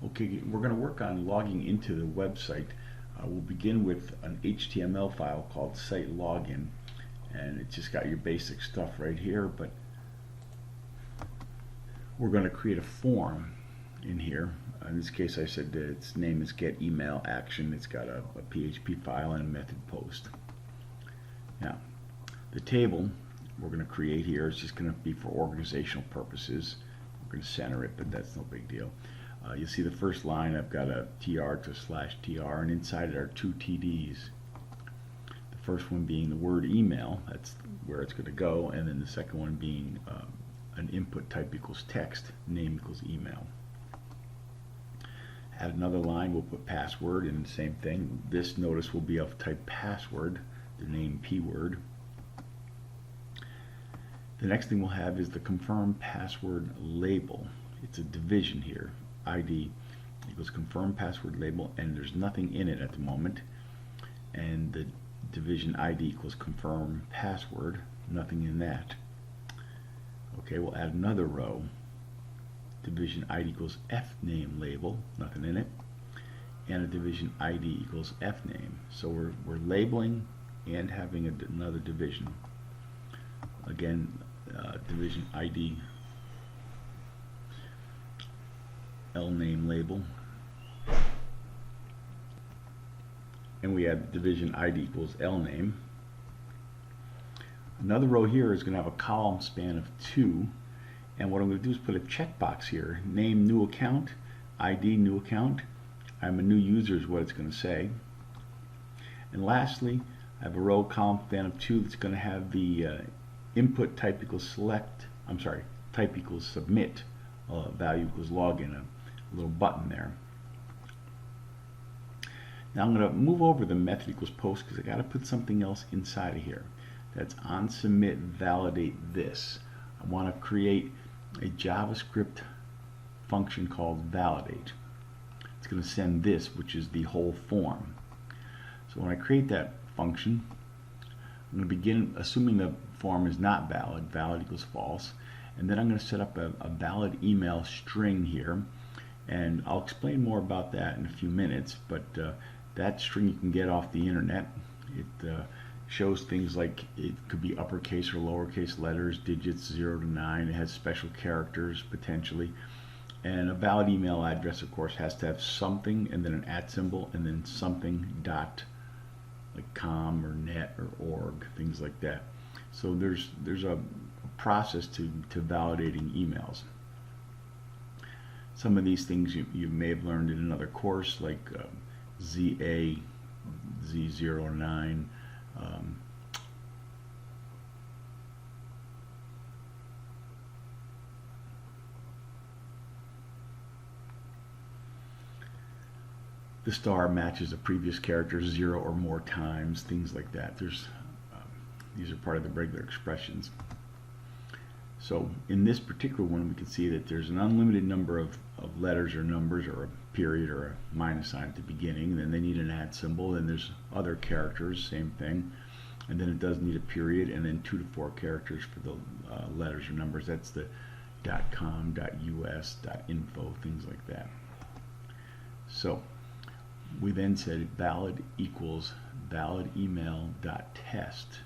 Okay, we're going to work on logging into the website. We'll begin with an HTML file called site login, and it's just got your basic stuff right here, but we're going to create a form in here. In this case, I said that its name is get email action. It's got a PHP file and a method post. Now, the table we're going to create here is just going to be for organizational purposes. We're going to center it, but that's no big deal. You'll see the first line, I've got a tr to /tr, and inside it are two TDs. The first one being the word email, that's where it's going to go, and then the second one being an input type equals text, name equals email. Add another line, we'll put password, and the same thing. This notice will be of type password, the name p-word. The next thing we'll have is the confirm password label. It's a division here. ID equals confirm password label, and there's nothing in it at the moment. And the division ID equals confirm password, nothing in that. Okay, we'll add another row. Division ID equals F name label, nothing in it. And a division ID equals F name. So we're labeling and having another division. Again, division ID L name label, and we add division ID equals L name. Another row here is going to have a column span of 2, and what I'm going to do is put a checkbox here. Name new account, ID new account, I'm a new user is what it's going to say. And lastly, I have a row column span of 2 that's going to have the input type equals select, type equals submit, value equals login, a little button there. Now I'm going to move over the method equals post because I got to put something else inside of here. That's on submit validate this. I want to create a JavaScript function called validate. It's going to send this, which is the whole form. So when I create that function, I'm going to begin assuming the form is not valid, valid equals false, and then I'm going to set up a valid email string here, and I'll explain more about that in a few minutes, but that string you can get off the internet. It shows things like it could be uppercase or lowercase letters, digits 0 to 9, it has special characters potentially, and a valid email address of course has to have something and then an @ symbol and then something dot, like com or net or org, things like that. So there's a process to validating emails. Some of these things you may have learned in another course, like ZA, Z09, the star matches a previous character 0 or more times, things like that. These are part of the regular expressions. So in this particular one, we can see that there's an unlimited number of letters or numbers, or a period or a minus sign at the beginning. Then they need an @ symbol. Then there's other characters, same thing. And then it does need a period, and then 2 to 4 characters for the letters or numbers. That's the .com, .us, .info, things like that. So we then said valid equals valid email.test,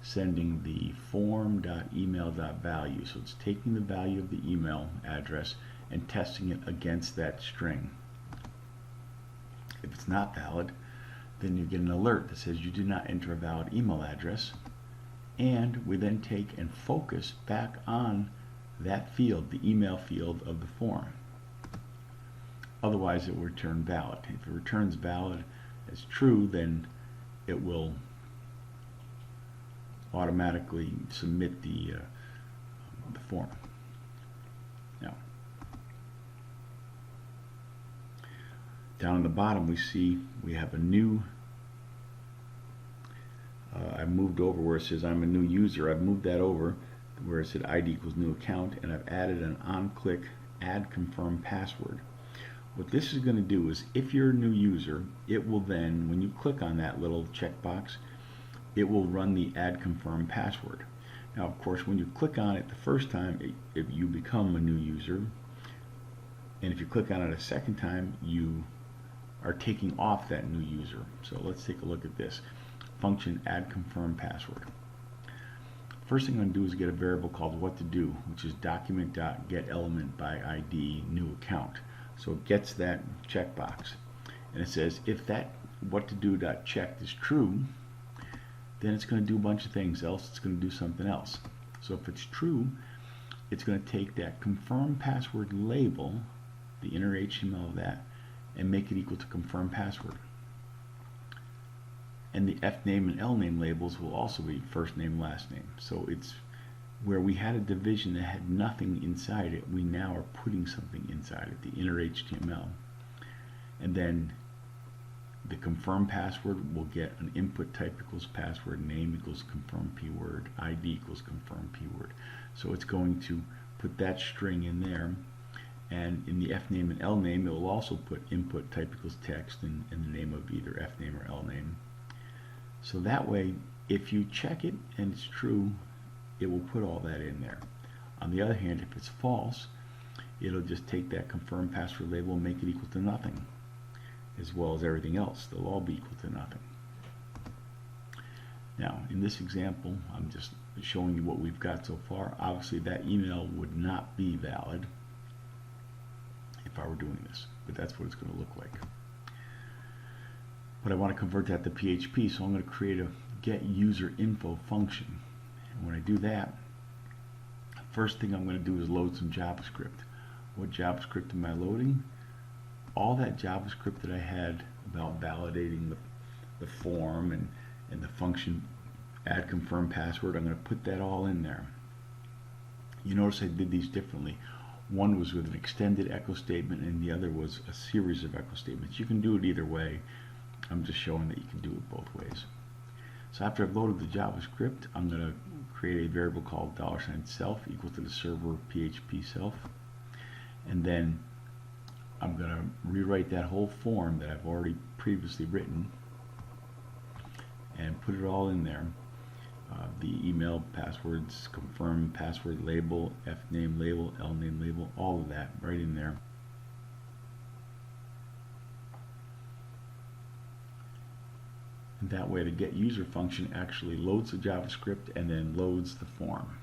sending the form.email.value. So it's taking the value of the email address and testing it against that string. If it's not valid, then you get an alert that says you did not enter a valid email address, and we then take and focus back on that field, the email field of the form. Otherwise it will return valid. If it returns valid as true, then it will automatically submit the form. Now, down on the bottom we see we have a new, I moved over where it says I'm a new user. I've moved that over where it said ID equals new account, and I've added an on-click add confirm password. What this is going to do is, if you're a new user, it will then, when you click on that little checkbox, it will run the add confirm password. Now of course when you click on it the first time, if you become a new user, And if you click on it a second time, you are taking off that new user. So let's take a look at this. Function add confirm password. First thing I'm going to do is get a variable called what to do, which is document.getElement by ID new account. So it gets that checkbox. And it says if that what to do.checked is true, then it's going to do a bunch of things, else it's going to do something else. So if it's true, it's going to take that confirm password label, the inner HTML of that, and make it equal to confirm password. And the fname and lname labels will also be first name, last name. So it's where we had a division that had nothing inside it, we now are putting something inside it, the inner HTML. And then the confirm password will get an input type equals password, name equals confirm p-word, ID equals confirm p-word. So it's going to put that string in there, and in the fname and lname it will also put input type equals text and the name of either fname or lname. So that way, if you check it and it's true, it will put all that in there. On the other hand, if it's false, it'll just take that confirm password label and make it equal to nothing, as well as everything else. They'll all be equal to nothing. Now, in this example, I'm just showing you what we've got so far. Obviously, that email would not be valid if I were doing this, but that's what it's going to look like. But I want to convert that to PHP, so I'm going to create a get user info function. And when I do that, first thing I'm going to do is load some JavaScript. What JavaScript am I loading? All that JavaScript that I had about validating the form and the function add confirm password, I'm going to put that all in there. You notice I did these differently. One was with an extended echo statement and the other was a series of echo statements. You can do it either way. I'm just showing that you can do it both ways. So after I've loaded the JavaScript, I'm going to create a variable called $self equal to the server PHP self. And then I'm going to rewrite that whole form that I've already previously written and put it all in there. The email, passwords, confirm password label, fname label, lname label, all of that right in there. And that way the get user function actually loads the JavaScript and then loads the form.